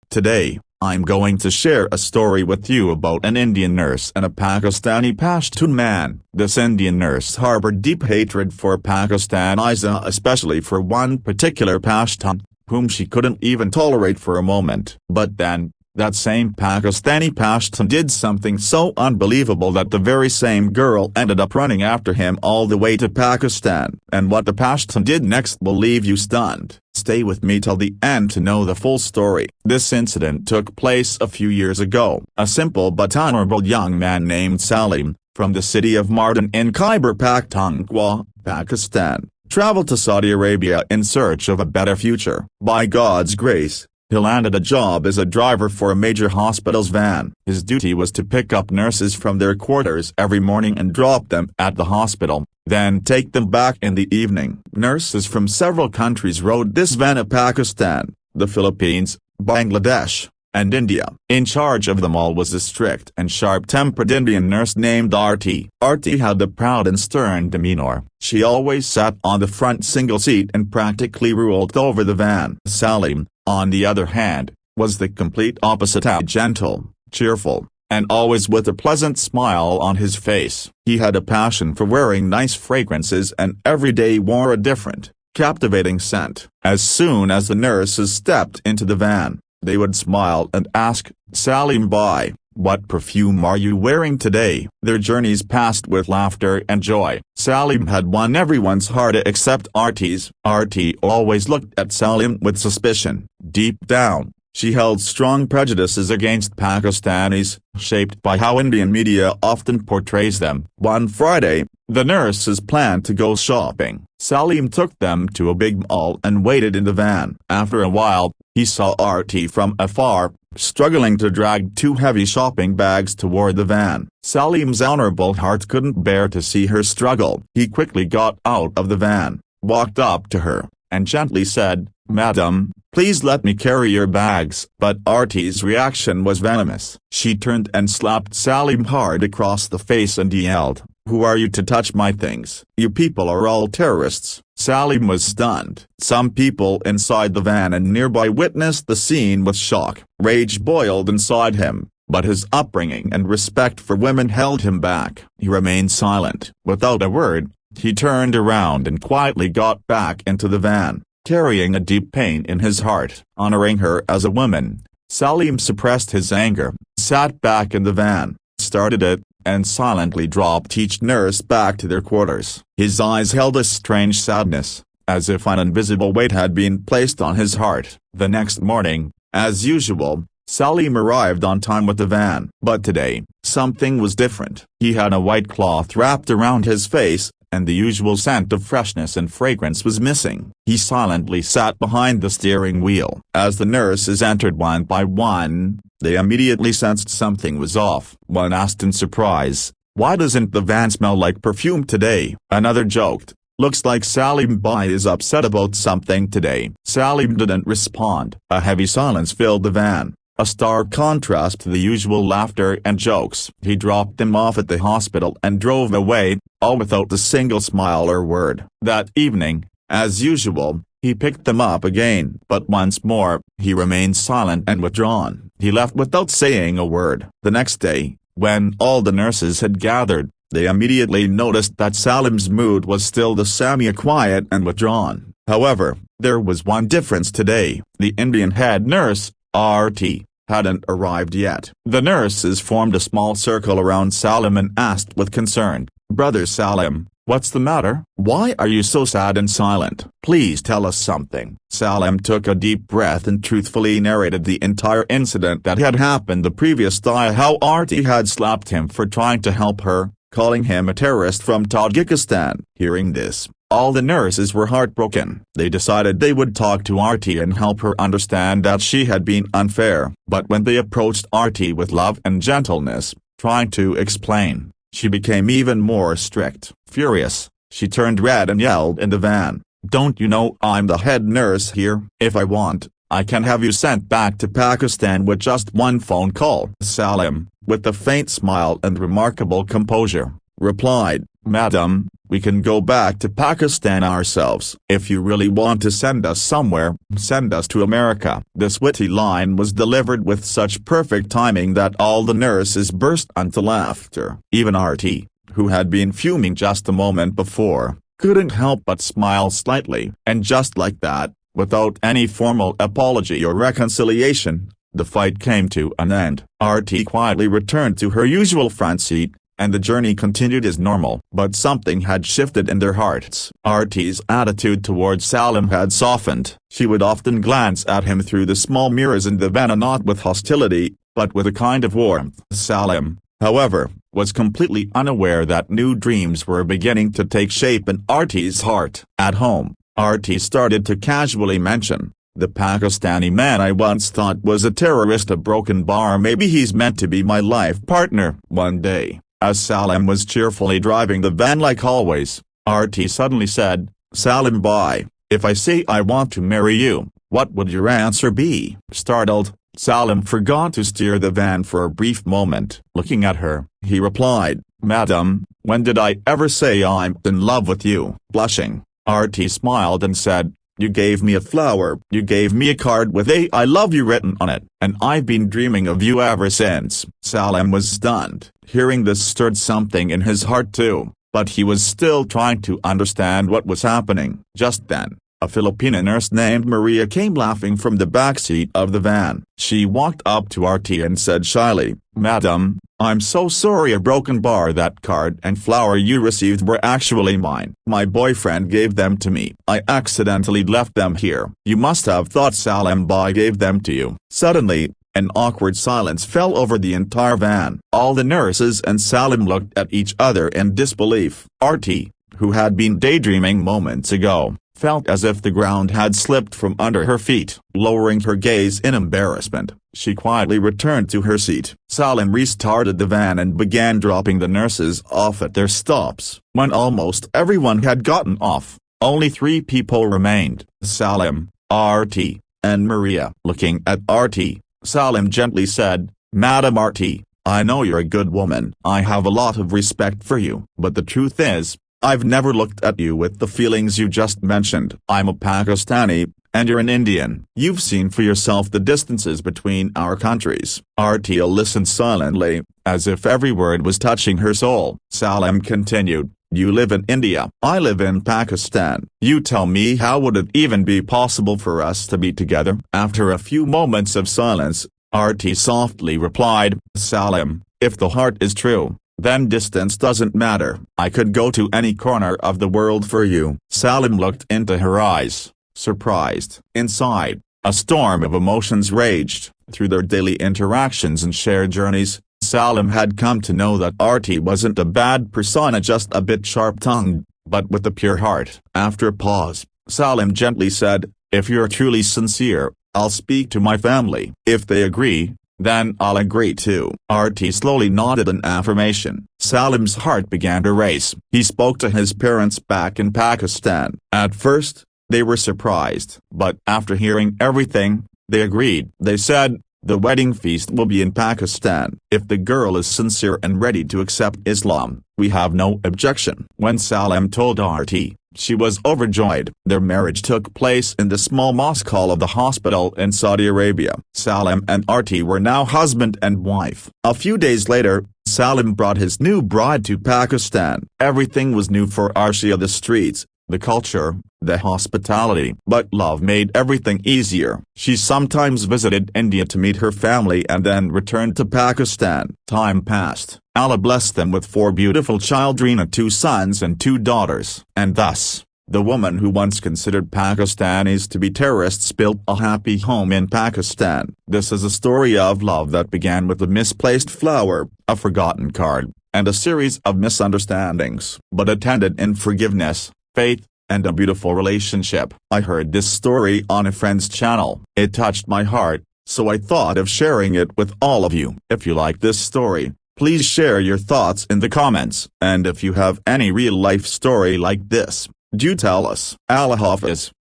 Today, I'm going to share a story with you about an Indian nurse and a Pakistani Pashtun man. This Indian nurse harbored deep hatred for Pakistanis, especially for one particular Pashtun, whom she couldn't even tolerate for a moment. But then, that same Pakistani Pashtun did something so unbelievable that the very same girl ended up running after him all the way to Pakistan. And what the Pashtun did next will leave you stunned. Stay with me till the end to know the full story. This incident took place a few years ago. A simple but honorable young man named Salim, from the city of Mardan in Khyber Pakhtunkhwa, Pakistan, traveled to Saudi Arabia in search of a better future. By God's grace, he landed a job as a driver for a major hospital's van. His duty was to pick up nurses from their quarters every morning and drop them at the hospital, then take them back in the evening. Nurses from several countries rode this van to Pakistan, the Philippines, Bangladesh, and India. In charge of them all was a strict and sharp-tempered Indian nurse named Arti. Arti had a proud and stern demeanor. She always sat on the front single seat and practically ruled over the van. Salim, on the other hand, was the complete opposite, gentle, cheerful, and always with a pleasant smile on his face. He had a passion for wearing nice fragrances and every day wore a different, captivating scent. As soon as the nurses stepped into the van, they would smile and ask, "Salim bhai, what perfume are you wearing today?" Their journeys passed with laughter and joy. Salim had won everyone's heart except Arti's. Arti always looked at Salim with suspicion. Deep down, she held strong prejudices against Pakistanis, shaped by how Indian media often portrays them. One Friday, the nurses planned to go shopping. Salim took them to a big mall and waited in the van. After a while, he saw Arti from afar, struggling to drag two heavy shopping bags toward the van. Salim's honorable heart couldn't bear to see her struggle. He quickly got out of the van, walked up to her, and gently said, "Madam, please let me carry your bags." But Arti's reaction was venomous. She turned and slapped Salim hard across the face and yelled, "Who are you to touch my things? You people are all terrorists." Salim was stunned. Some people inside the van and nearby witnessed the scene with shock. Rage boiled inside him, but his upbringing and respect for women held him back. He remained silent. Without a word, he turned around and quietly got back into the van, carrying a deep pain in his heart. Honoring her as a woman, Salim suppressed his anger, sat back in the van, started it, and silently dropped each nurse back to their quarters. His eyes held a strange sadness, as if an invisible weight had been placed on his heart. The next morning, as usual, Salim arrived on time with the van. But today, something was different. He had a white cloth wrapped around his face, and the usual scent of freshness and fragrance was missing. He silently sat behind the steering wheel. As the nurses entered one by one, they immediately sensed something was off. One asked in surprise, "Why doesn't the van smell like perfume today?" Another joked, "Looks like Salim bhai is upset about something today." Salim didn't respond. A heavy silence filled the van, a stark contrast to the usual laughter and jokes. He dropped them off at the hospital and drove away, all without a single smile or word. That evening, as usual, he picked them up again. But once more, he remained silent and withdrawn. He left without saying a word. The next day, when all the nurses had gathered, they immediately noticed that Salim's mood was still the same, quiet and withdrawn. However, there was one difference today. The Indian head nurse, Arti, hadn't arrived yet. The nurses formed a small circle around Salim and asked with concern, "Brother Salim, what's the matter? Why are you so sad and silent? Please tell us something." Salim took a deep breath and truthfully narrated the entire incident that had happened the previous day. How Arti had slapped him for trying to help her, calling him a terrorist from Tajikistan. Hearing this, all the nurses were heartbroken. They decided they would talk to Arti and help her understand that she had been unfair. But when they approached Arti with love and gentleness, trying to explain, she became even more strict. Furious, she turned red and yelled in the van, "Don't you know I'm the head nurse here? If I want, I can have you sent back to Pakistan with just one phone call." Salim, with a faint smile and remarkable composure, replied, "Madam, We can go back to Pakistan ourselves. If you really want to send us somewhere, send us to America." This witty line was delivered with such perfect timing that all the nurses burst into laughter. Even RT, who had been fuming just a moment before, couldn't help but smile slightly. And just like that, without any formal apology or reconciliation, the fight came to an end. RT quietly returned to her usual front seat, and the journey continued as normal. But something had shifted in their hearts. RT's attitude towards Salim had softened. She would often glance at him through the small mirrors in the van, not with hostility, but with a kind of warmth. Salim, however, was completely unaware that new dreams were beginning to take shape in RT's heart. At home, RT started to casually mention, "The Pakistani man I once thought was a terrorist, a broken bar, maybe he's meant to be my life partner." One day, as Salim was cheerfully driving the van like always, RT suddenly said, "Salim bhai, if I say I want to marry you, what would your answer be?" Startled, Salim forgot to steer the van for a brief moment. Looking at her, he replied, "Madam, when did I ever say I'm in love with you?" Blushing, RT smiled and said, "You gave me a flower, you gave me a card with a I love you written on it, and I've been dreaming of you ever since." Salim was stunned. Hearing this stirred something in his heart too, but he was still trying to understand what was happening. Just then, a Filipina nurse named Maria came laughing from the back seat of the van. She walked up to RT and said shyly, "Madam, I'm so sorry, a broken bar. That card and flower you received were actually mine. My boyfriend gave them to me. I accidentally left them here. You must have thought Salim bhai gave them to you." Suddenly, an awkward silence fell over the entire van. All the nurses and Salim looked at each other in disbelief. RT, who had been daydreaming moments ago, felt as if the ground had slipped from under her feet. Lowering her gaze in embarrassment, she quietly returned to her seat. Salim restarted the van and began dropping the nurses off at their stops. When almost everyone had gotten off, only 3 people remained: Salim, RT, and Maria. Looking at RT, Salim gently said, "Madam RT, I know you're a good woman. I have a lot of respect for you. But the truth is, I've never looked at you with the feelings you just mentioned. I'm a Pakistani, and you're an Indian. You've seen for yourself the distances between our countries." RT listened silently, as if every word was touching her soul. Salim continued, "You live in India. I live in Pakistan. You tell me, how would it even be possible for us to be together?" After a few moments of silence, RT softly replied, "Salim, if the heart is true, then distance doesn't matter. I could go to any corner of the world for you." Salim looked into her eyes, surprised. Inside, a storm of emotions raged. Through their daily interactions and shared journeys, Salim had come to know that RT wasn't a bad persona, just a bit sharp-tongued, but with a pure heart. After a pause, Salim gently said, "If you're truly sincere, I'll speak to my family. If they agree, then I'll agree too." RT slowly nodded in affirmation. Salim's heart began to race. He spoke to his parents back in Pakistan. At first, they were surprised, but after hearing everything, they agreed. They said, "The wedding feast will be in Pakistan. If the girl is sincere and ready to accept Islam, we have no objection." When Salim told RT, she was overjoyed. Their marriage took place in the small mosque hall of the hospital in Saudi Arabia. Salim and RT were now husband and wife. A few days later, Salim brought his new bride to Pakistan. Everything was new for Arshia: the streets, the culture, the hospitality. But love made everything easier. She sometimes visited India to meet her family and then returned to Pakistan. Time passed. Allah blessed them with 4 beautiful children, 2 sons and 2 daughters. And thus, the woman who once considered Pakistanis to be terrorists built a happy home in Pakistan. This is a story of love that began with a misplaced flower, a forgotten card, and a series of misunderstandings, but it ended in forgiveness, faith, and a beautiful relationship. I heard this story on a friend's channel. It touched my heart, so I thought of sharing it with all of you. If you like this story, please share your thoughts in the comments. And if you have any real-life story like this, do tell us. Allah Hafiz.